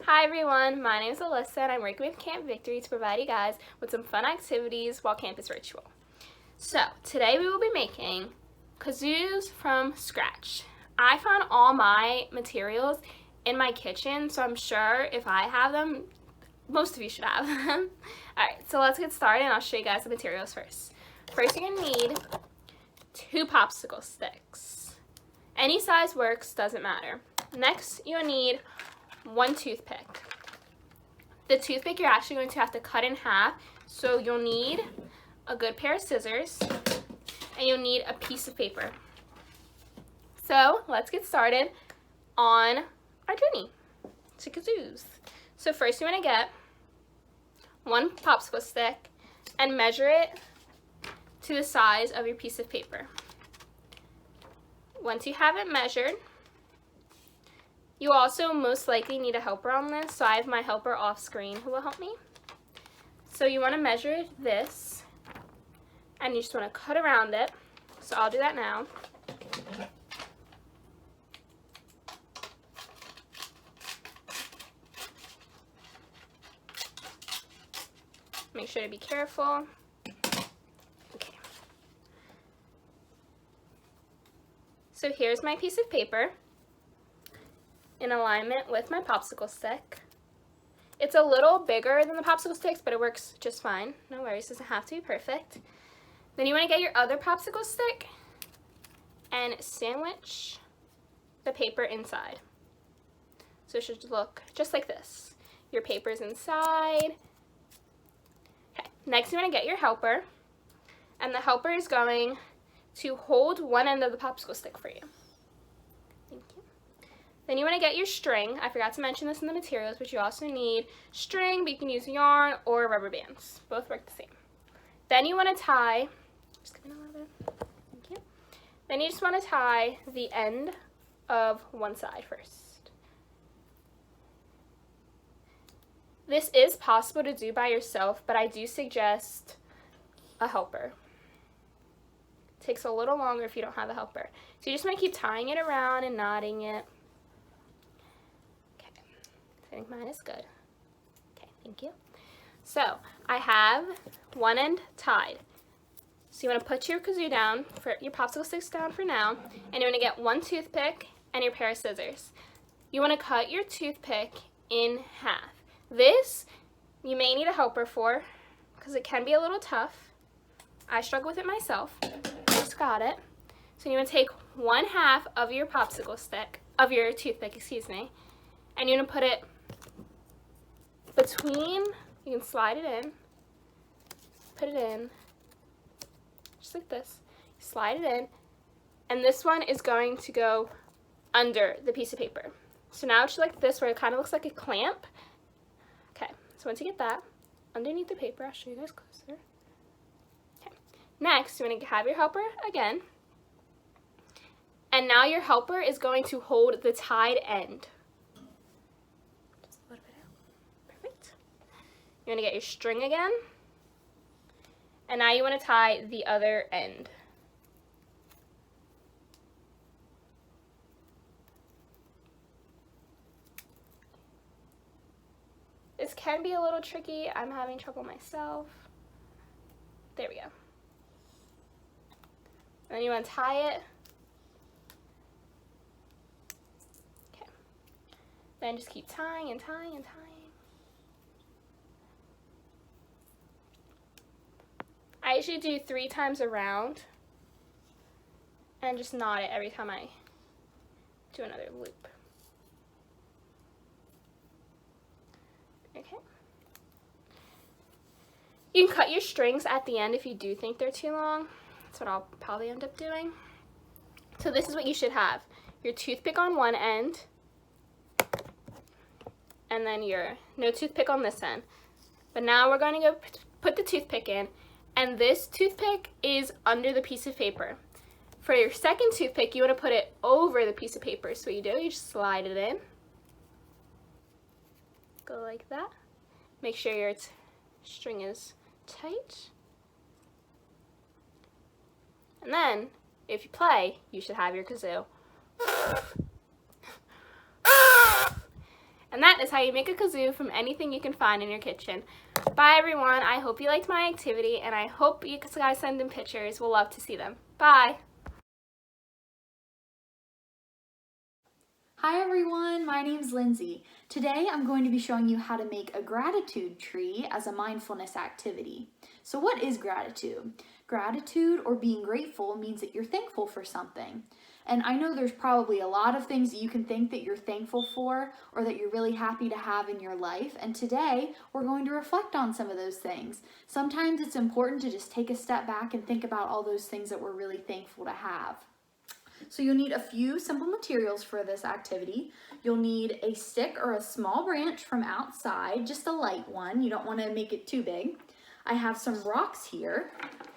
Hi everyone, my name is Alyssa and I'm working with Camp Victory to provide you guys with some fun activities while camp is virtual. So today we will be making kazoos from scratch. I found all my materials in my kitchen, so I'm sure if I have them, most of you should have them. Alright, so let's get started and I'll show you guys the materials first. First you're going to need 2 popsicle sticks. Any size works, doesn't matter. Next you'll need 1 toothpick. The toothpick you're actually going to have to cut in half, so you'll need a good pair of scissors and you'll need a piece of paper. So let's get started on our journey to kazoos. So first you want to get 1 popsicle stick and measure it to the size of your piece of paper. Once you have it measured, you also most likely need a helper on this, so I have my helper off screen who will help me. So you want to measure this, and you just want to cut around it. So I'll do that now. Make sure to be careful. Okay. So here's my piece of paper in alignment with my popsicle stick. It's a little bigger than the popsicle sticks, but it works just fine. No worries, doesn't have to be perfect. Then you want to get your other popsicle stick and sandwich the paper inside. So it should look just like this. Your paper's inside. Okay. Next you want to get your helper, and the helper is going to hold one end of the popsicle stick for you. Thank you. Then you want to get your string. I forgot to mention this in the materials, but you also need string, but you can use yarn or rubber bands. Both work the same. Then you want to tie, just give me a little bit, thank you. Then you just want to tie the end of one side first. This is possible to do by yourself, but I do suggest a helper. It takes a little longer if you don't have a helper. So you just want to keep tying it around and knotting it. I think mine is good. Okay, thank you. So I have one end tied. So you want to put your kazoo down, for your popsicle sticks down for now, and you want to get 1 toothpick and your pair of scissors. You want to cut your toothpick in half. This you may need a helper for because it can be a little tough. I struggle with it myself. I just got it. So you want to take 1/2 of your popsicle stick, of your toothpick, excuse me, and you're going to put it between, you can slide it in, put it in, just like this, slide it in, and this one is going to go under the piece of paper. So now it's like this, where it kind of looks like a clamp. Okay, so once you get that underneath the paper, I'll show you guys closer. Okay, next you want to have your helper again, and now your helper is going to hold the tied end. You want to get your string again, and now you want to tie the other end. This can be a little tricky. I'm having trouble myself. There we go. And then you want to tie it. Okay. Then just keep tying and tying and tying. I usually do 3 times around and just knot it every time I do another loop. Okay. You can cut your strings at the end if you do think they're too long. That's what I'll probably end up doing. So this is what you should have. Your toothpick on one end, and then your no toothpick on this end. But now we're going to go put the toothpick in, and this toothpick is under the piece of paper. For your second toothpick, you want to put it over the piece of paper. So what you do, you just slide it in. Go like that. Make sure your string is tight. And then, if you play, you should have your kazoo. And that is how you make a kazoo from anything you can find in your kitchen. Bye everyone, I hope you liked my activity, and I hope you guys send in pictures. We'll love to see them. Bye! Hi everyone, my name's Lindsay. Today I'm going to be showing you how to make a gratitude tree as a mindfulness activity. So what is gratitude? Gratitude, or being grateful, means that you're thankful for something. And I know there's probably a lot of things that you can think that you're thankful for or that you're really happy to have in your life. And today we're going to reflect on some of those things. Sometimes it's important to just take a step back and think about all those things that we're really thankful to have. So you'll need a few simple materials for this activity. You'll need a stick or a small branch from outside, just a light one. You don't want to make it too big. I have some rocks here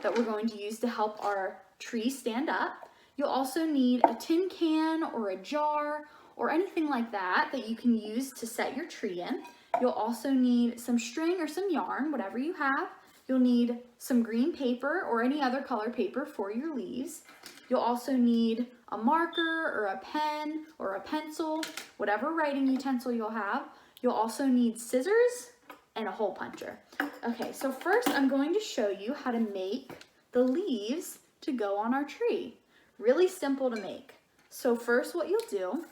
that we're going to use to help our tree stand up. You'll also need a tin can or a jar or anything like that that you can use to set your tree in. You'll also need some string or some yarn, whatever you have. You'll need some green paper or any other color paper for your leaves. You'll also need a marker or a pen or a pencil, whatever writing utensil you'll have. You'll also need scissors and a hole puncher. Okay, so first I'm going to show you how to make the leaves to go on our tree. Really simple to make. So first what you'll do,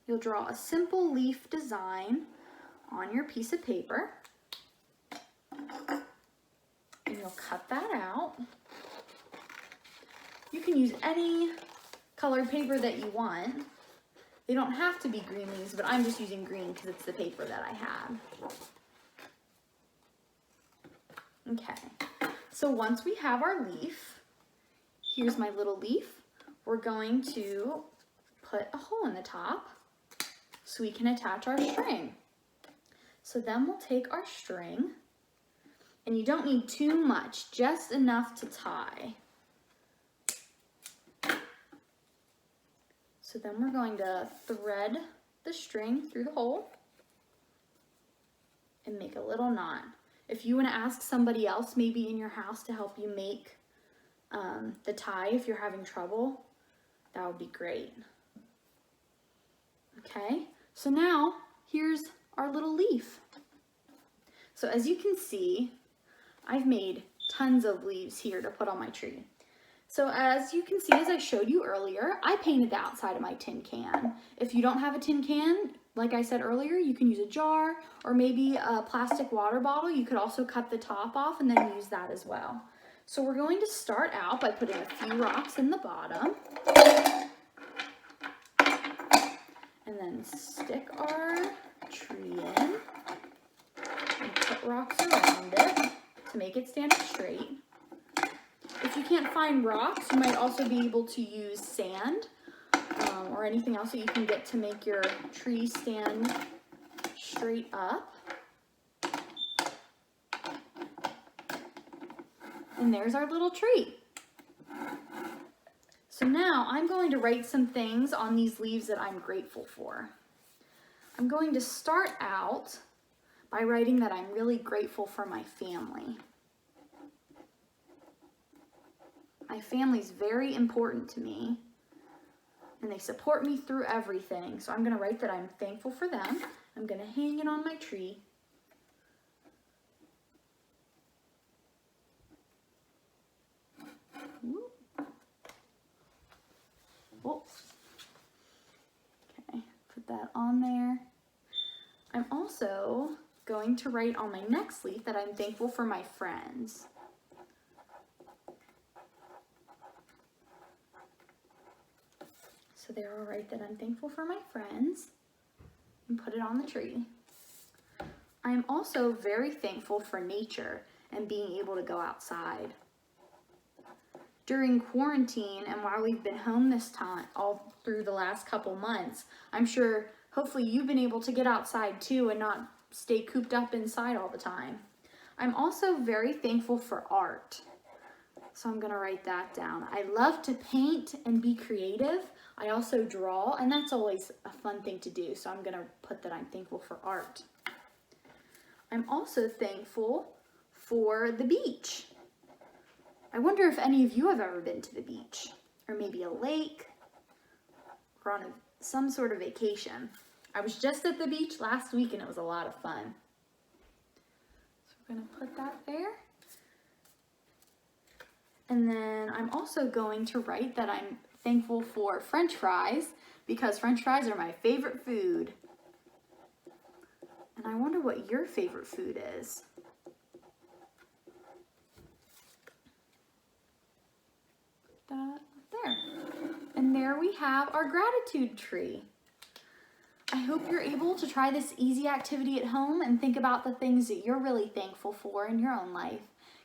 you'll draw a simple leaf design on your piece of paper. And you'll cut that out. You can use any colored paper that you want. They don't have to be green leaves, but I'm just using green because it's the paper that I have. Okay, so once we have our leaf, here's my little leaf. We're going to put a hole in the top so we can attach our string. So then we'll take our string, and you don't need too much, just enough to tie. So then we're going to thread the string through the hole and make a little knot. If you want to ask somebody else maybe in your house to help you make the tie if you're having trouble, that would be great. Okay, so now here's our little leaf. So as you can see, I've made tons of leaves here to put on my tree. So as you can see, as I showed you earlier, I painted the outside of my tin can. If you don't have a tin can, like I said earlier, you can use a jar or maybe a plastic water bottle. You could also cut the top off and then use that as well. So we're going to start out by putting a few rocks in the bottom. And then stick our tree in and put rocks around it to make it stand up straight. If you can't find rocks, you might also be able to use sand or anything else that you can get to make your tree stand straight up. And there's our little tree. So now I'm going to write some things on these leaves that I'm grateful for. I'm going to start out by writing that I'm really grateful for my family. My family's very important to me, and they support me through everything. So I'm going to write that I'm thankful for them. I'm going to hang it on my tree. Whoops. Okay, put that on there. I'm also going to write on my next leaf that I'm thankful for my friends. So there I'll write that I'm thankful for my friends and put it on the tree. I am also very thankful for nature and being able to go outside. During quarantine and while we've been home this time, all through the last couple months, I'm sure hopefully you've been able to get outside too and not stay cooped up inside all the time. I'm also very thankful for art. So I'm gonna write that down. I love to paint and be creative. I also draw, and that's always a fun thing to do. So I'm gonna put that I'm thankful for art. I'm also thankful for the beach. I wonder if any of you have ever been to the beach, or maybe a lake, or on some sort of vacation. I was just at the beach last week and it was a lot of fun. So we're gonna put that there. And then I'm also going to write that I'm thankful for French fries because French fries are my favorite food. And I wonder what your favorite food is. There. And there we have our gratitude tree. I hope you're able to try this easy activity at home and think about the things that you're really thankful for in your own life.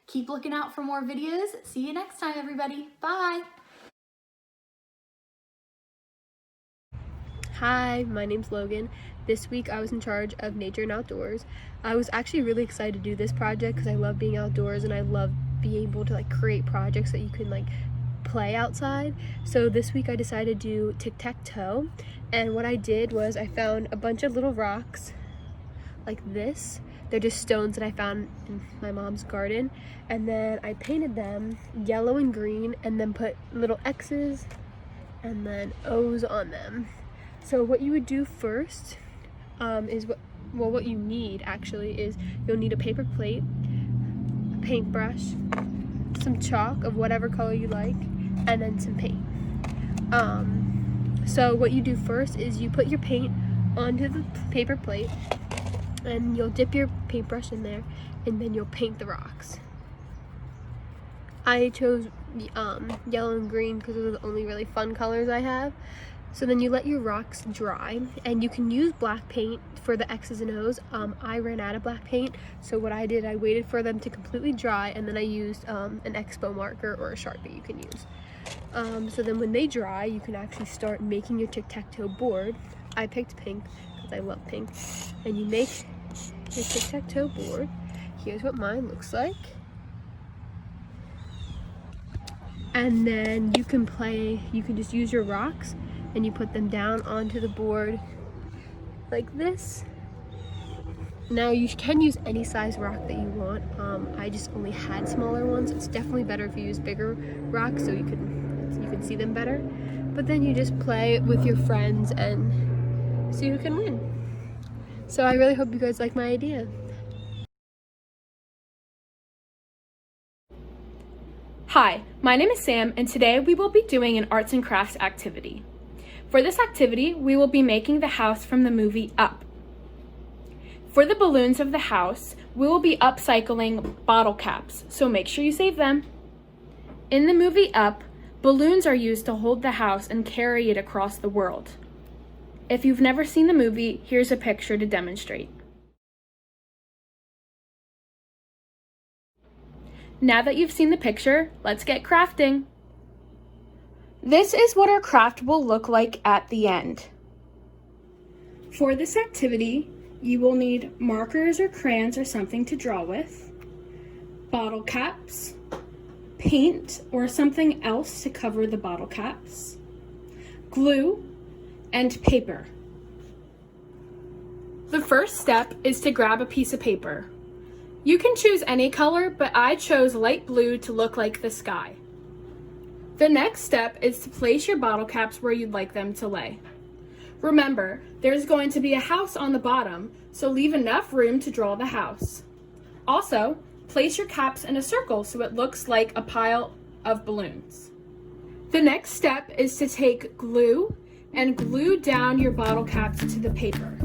Keep looking out for more videos. See you next time, everybody. Bye. Hi, my name's Logan. This week I was in charge of nature and outdoors. I was actually really excited to do this project because I love being outdoors and I love being able to create projects that you can play outside. So this week I decided to do Tic Tac Toe, and what I did was I found a bunch of little rocks like this. They're just stones that I found in my mom's garden, and then I painted them yellow and green and then put little X's and then O's on them. So what you would do first is what you need actually is you'll need a paper plate, a paintbrush, some chalk of whatever color you like, and then some paint. So what you do first is you put your paint onto the paper plate and you'll dip your paintbrush in there and then you'll paint the rocks. I chose yellow and green because those are the only really fun colors I have. So then you let your rocks dry, and you can use black paint for the X's and O's. I ran out of black paint, so what I did, I waited for them to completely dry, and then I used an Expo marker or a Sharpie you can use. So then when they dry, you can actually start making your tic-tac-toe board. I picked pink because I love pink. And you make your tic-tac-toe board. Here's what mine looks like. And then you can just use your rocks and you put them down onto the board like this. Now you can use any size rock that you want. I just only had smaller ones. It's definitely better if you use bigger rocks so you can see them better. But then you just play with your friends and see who can win. So I really hope you guys like my idea. Hi, my name is Sam, and today we will be doing an arts and crafts activity. For this activity, we will be making the house from the movie Up. For the balloons of the house, we will be upcycling bottle caps, so make sure you save them. In the movie Up, balloons are used to hold the house and carry it across the world. If you've never seen the movie, here's a picture to demonstrate. Now that you've seen the picture, let's get crafting. This is what our craft will look like at the end. For this activity, you will need markers or crayons or something to draw with, bottle caps, paint or something else to cover the bottle caps, glue, and paper. The first step is to grab a piece of paper. You can choose any color, but I chose light blue to look like the sky. The next step is to place your bottle caps where you'd like them to lay. Remember, there's going to be a house on the bottom, so leave enough room to draw the house. Also, place your caps in a circle so it looks like a pile of balloons. The next step is to take glue and glue down your bottle caps to the paper.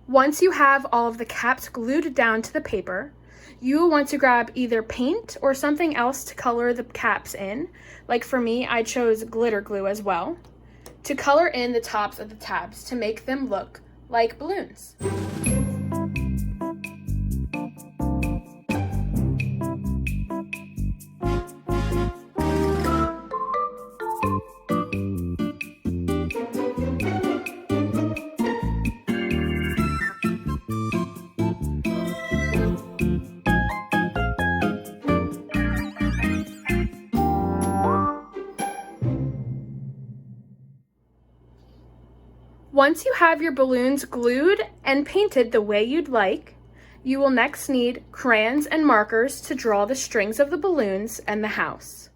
Once you have all of the caps glued down to the paper, you will want to grab either paint or something else to color the caps in. Like for me, I chose glitter glue as well, to color in the tops of the tabs to make them look like balloons. Once you have your balloons glued and painted the way you'd like, you will next need crayons and markers to draw the strings of the balloons and the house.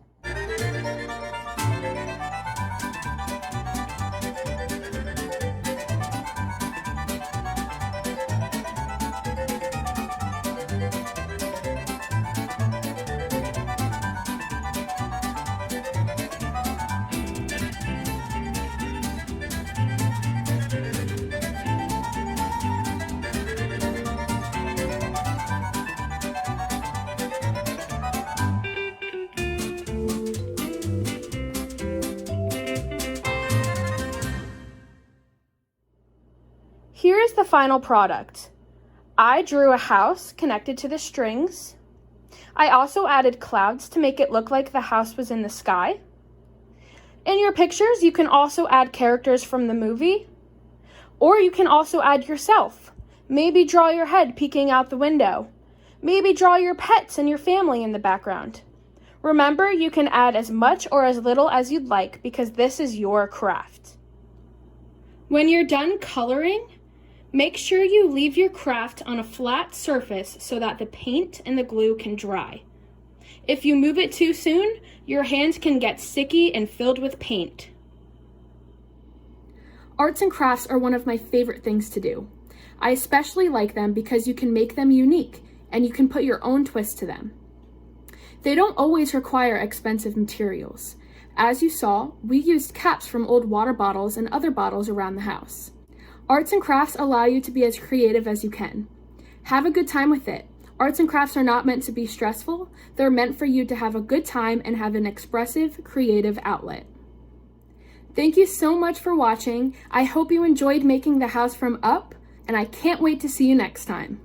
Here is the final product. I drew a house connected to the strings. I also added clouds to make it look like the house was in the sky. In your pictures, you can also add characters from the movie, or you can also add yourself. Maybe draw your head peeking out the window. Maybe draw your pets and your family in the background. Remember, you can add as much or as little as you'd like because this is your craft. When you're done coloring, make sure you leave your craft on a flat surface so that the paint and the glue can dry. If you move it too soon, your hands can get sticky and filled with paint. Arts and crafts are one of my favorite things to do. I especially like them because you can make them unique and you can put your own twist to them. They don't always require expensive materials. As you saw, we used caps from old water bottles and other bottles around the house. Arts and crafts allow you to be as creative as you can. Have a good time with it. Arts and crafts are not meant to be stressful. They're meant for you to have a good time and have an expressive, creative outlet. Thank you so much for watching. I hope you enjoyed making the house from up, and I can't wait to see you next time.